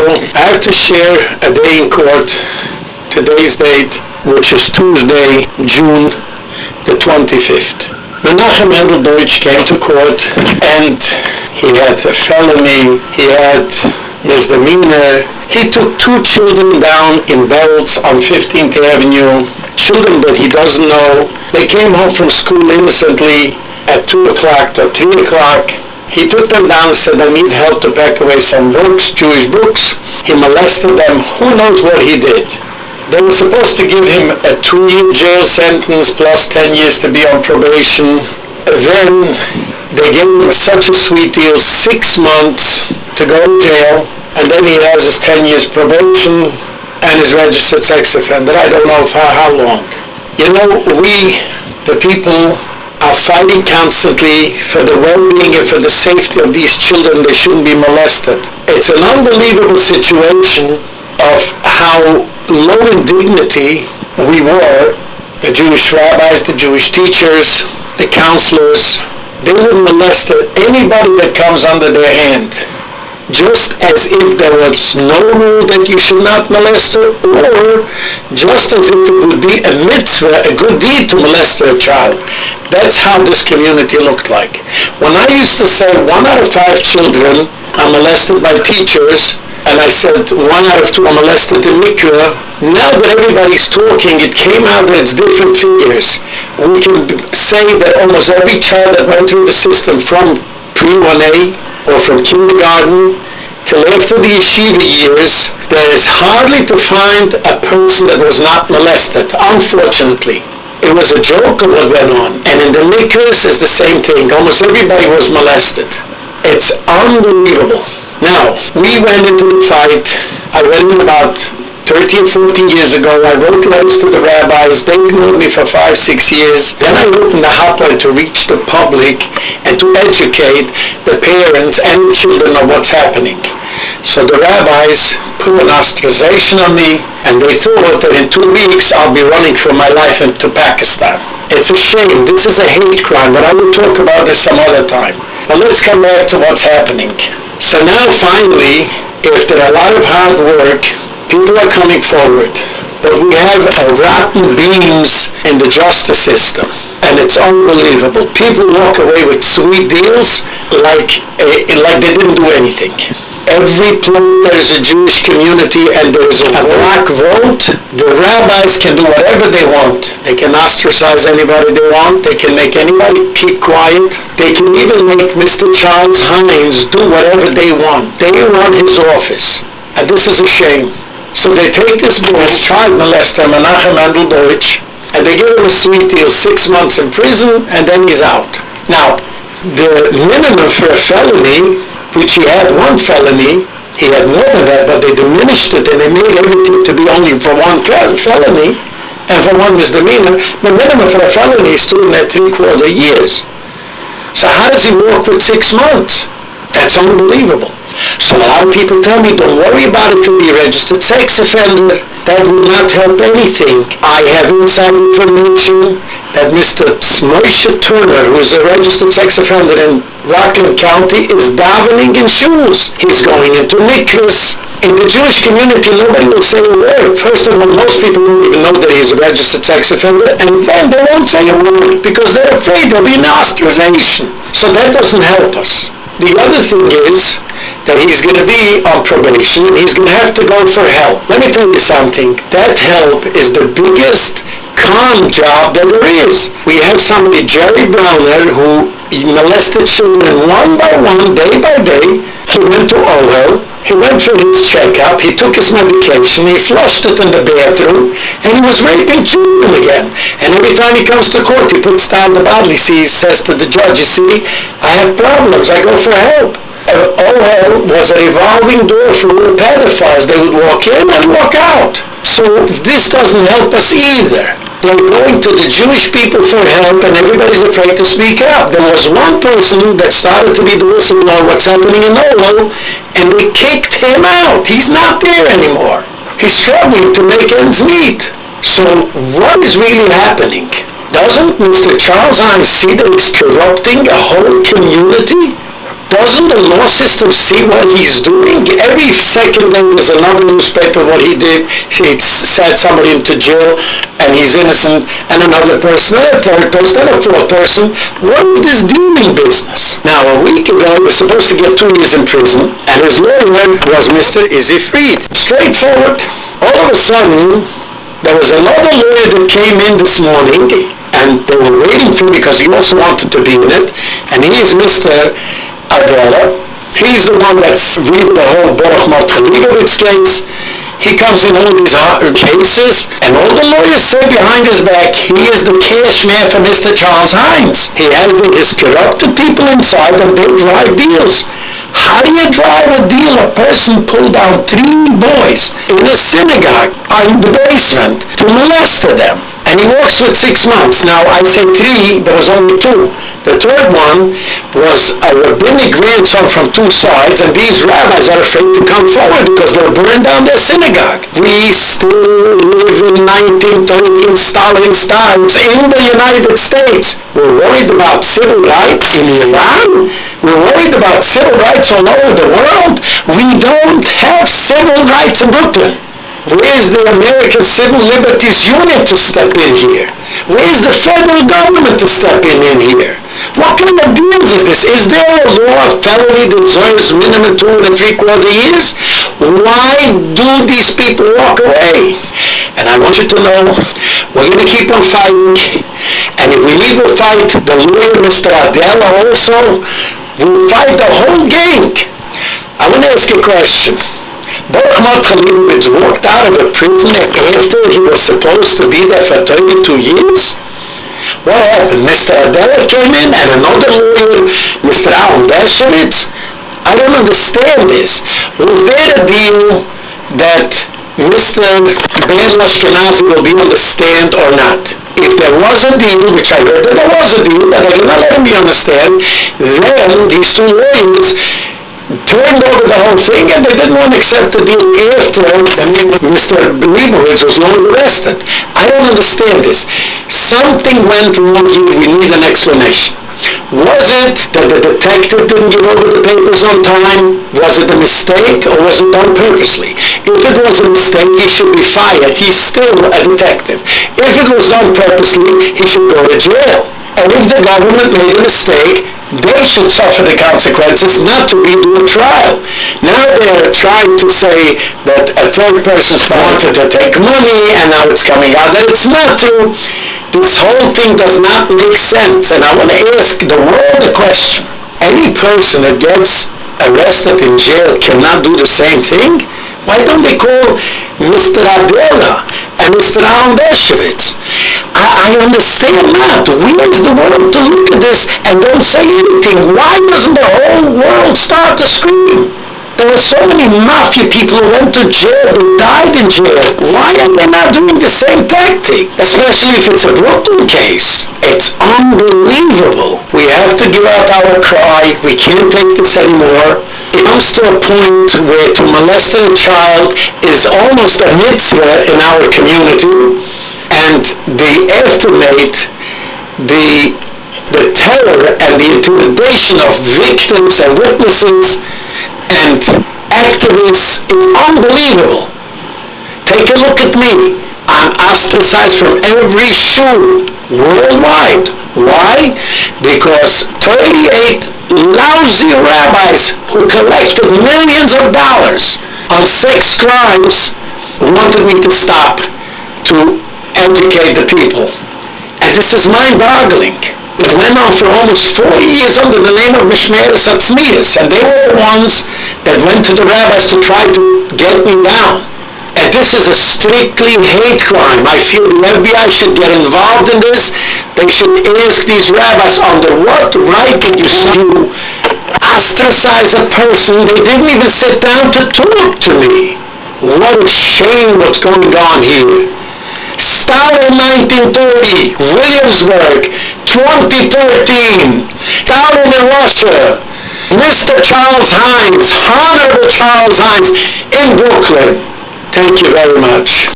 I have to share a day in court, today's date, which is Tuesday, June the 25th. Menachem Deutsch came to court, and he had a felony, he had misdemeanor. He took 2 children down in belts on 15th Avenue, children that he doesn't know. They came home from school innocently at 2 o'clock or 3 o'clock. He took them down and said, I need help to pack away some books, Jewish books. He molested them. Who knows what he did? They were supposed to give him a 2-year jail sentence plus 10 years to be on probation. Then they gave him such a sweet deal, 6 months to go to jail, and then he has his 10 years probation and is registered sex offender. I don't know for how long. You know, we, the people, are fighting constantly for the well-being and for the safety of these children. They shouldn't be molested. It's an unbelievable situation of how low in dignity we were, the Jewish rabbis, the Jewish teachers, the counselors. They wouldn't molest anybody that comes under their hand, just as if there was no rule that you should not molest her, or just as if it would be a mitzvah, a good deed to molest a child. That's how this community looked like. When I used to say 1 out of 5 children are molested by teachers, and I said 1 out of 2 are molested in mikveh, now that everybody's talking, it came out that it's different figures. We can say that almost every child that went through the system from pre-1A or from kindergarten till after the yeshiva years, there is hardly to find a person that was not molested, unfortunately. It was a joke of what went on. And in the mikvahs, it's the same thing. Almost everybody was molested. It's unbelievable. Now, we went into the fight. I went in about 13, 14 years ago. I wrote letters to the rabbis. They ignored me for 5, 6 years. Then I opened the hotline to reach the public and to educate the parents and the children of what's happening. So the rabbis put an ostracization on me, and they thought that in 2 weeks I'll be running for my life into Pakistan. It's a shame. This is a hate crime, but I will talk about this some other time. But let's come back to what's happening. So now finally, after a lot of hard work, people are coming forward. But we have rotten beams in the justice system, and it's unbelievable. People walk away with sweet deals like they didn't do anything. Every place there is a Jewish community and there is a black vote, the rabbis can do whatever they want. They can ostracize anybody they want. They can make anybody keep quiet. They can even make Mr. Charles Hynes do whatever they want. They want his office. And this is a shame. So they take this boy, child molester, Menachem Deutsch, and they give him a sweet deal, 6 months in prison, and then he's out. Now, the minimum for a felony, which he had 1 felony, he had more than that, but they diminished it, and they made everything to be only for 1 felony, and for 1 misdemeanor. The minimum for a felony is 2 3/4 years. So how does he walk with 6 months? That's unbelievable. So a lot of people tell me, don't worry about it to be a registered sex offender. That will not help anything. I have inside information that Mr. Moshe Turner, who is a registered sex offender in Rockland County, is davening in shoes. He's going into mikvahs. In the Jewish community, nobody will say a word. First of all, most people don't even know that he's a registered sex offender, and then they won't say a word because they're afraid there'll be an ostracization. So that doesn't help us. The other thing is that he's going to be on probation, and he's going to have to go for help. Let me tell you something. That help is the biggest con job that there is. We have somebody, Jerry Browner, who molested children 1 by 1, day by day. He went to Ohio. He went for his checkup. He took his medication. He flushed it in the bathroom, and he was raping children again. And every time he comes to court, he puts down the bottle. He says to the judge, you see, I have problems. I go for help. Ohio was a revolving door for pedophiles. They would walk in and walk out. So this doesn't help us either. They're going to the Jewish people for help, and everybody's afraid to speak up. There was 1 person that started to be the whistleblower what's happening in Ohio, and they kicked him out. He's not there anymore. He's struggling to make ends meet. So what is really happening? Doesn't Mr. Charles Hynes see that it's corrupting a whole community? Doesn't the law system see what he's doing? Every second day there's another newspaper what he did. He sent somebody into jail and he's innocent, and another person, and a third person, and a fourth person. What is this dealing business? Now, a week ago he was supposed to get 2 years in prison, and his lawyer was Mr. Izzy Fried. Straightforward. All of a sudden, there was another lawyer that came in this morning, and they were waiting for him because he also wanted to be in it, and he is Mr. Adela. He's the one that's reading the whole Boro Park case. He comes in all these cases, and all the lawyers say behind his back, he is the cash man for Mr. Charles Hynes. He has his corrupted people inside, and they drive deals. How do you drive a deal? A person pulled out 3 boys in a synagogue in the basement to molest them. And he works with 6 months. Now, I say 3, there was only 2. The third one was a rabbinic grandson from 2 sides, and these rabbis are afraid to come forward because they'll burn down their synagogue. We still live in 1930 Stalin times in the United States. We're worried about civil rights in Iran. We're worried about civil rights all over the world. We don't have civil rights in Brooklyn. Where's the American Civil Liberties Union to step in here? Where's the federal government to step in here? What kind of deal is this? Is there a law of felony that deserves minimum 2 3/4 years? Why do these people walk away? And I want you to know, we're going to keep on fighting. And if we need to fight the lawyer, Mr. Adela, also, we'll fight the whole gang. I want to ask you a question. Boro Park walked out of a prison after he was supposed to be there for 32 years. What happened? Mr. Adela came in and another lawyer, Mr. Aldershowitz. I don't understand this. Was there a deal that Mr. Ben Ashkenazi will be on the stand or not? If there was a deal, which I heard that there was a deal, but I did not let him be on the stand, then these 2 lawyers turned over the whole thing, and they didn't want to accept the deal after Mr. Leibowitz was long arrested. I don't understand this. Something went wrong here. We need an explanation. Was it that the detective didn't give over the papers on time? Was it a mistake, or was it done purposely? If it was a mistake, he should be fired. He's still a detective. If it was done purposely, he should go to jail. And if the government made a mistake, they should suffer the consequences, not to redo a trial. Now they're trying to say that a third person wanted to take money, and now it's coming out that it's not true. This whole thing does not make sense, and I want to ask the world a question. Any person that gets arrested in jail cannot do the same thing? Why don't they call Mr. Adela and Mr. Aldershowitz? I understand not. Where is the world to look at this and don't say anything? Why doesn't the whole world start to scream? There were so many mafia people who went to jail, who died in jail. Why are they not doing the same tactic? Especially if it's a Brooklyn case. It's unbelievable. We have to give out our cry. We can't take this anymore. It comes to a point where to molest a child is almost a mitzvah in our community, and the estimate, the terror and the intimidation of victims and witnesses and activists is unbelievable. Take a look at me. I'm ostracized from every shul worldwide. Why? Because 38 lousy rabbis who collected millions of dollars on sex crimes wanted me to stop to educate the people. And this is mind-boggling. It went on for almost 40 years under the name of Mishmeres Atzmius, and they were the ones that went to the rabbis to try to get me down. And this is a strictly hate crime. I feel the FBI should get involved in this. They should ask these rabbis, under what right did you ostracize a person? They didn't even sit down to talk to me. What a shame what's going on here. Stalin 1930, Williamsburg 2013, Stalin in Russia, Mr. Charles Hynes, Honorable Charles Hynes in Brooklyn. Thank you very much.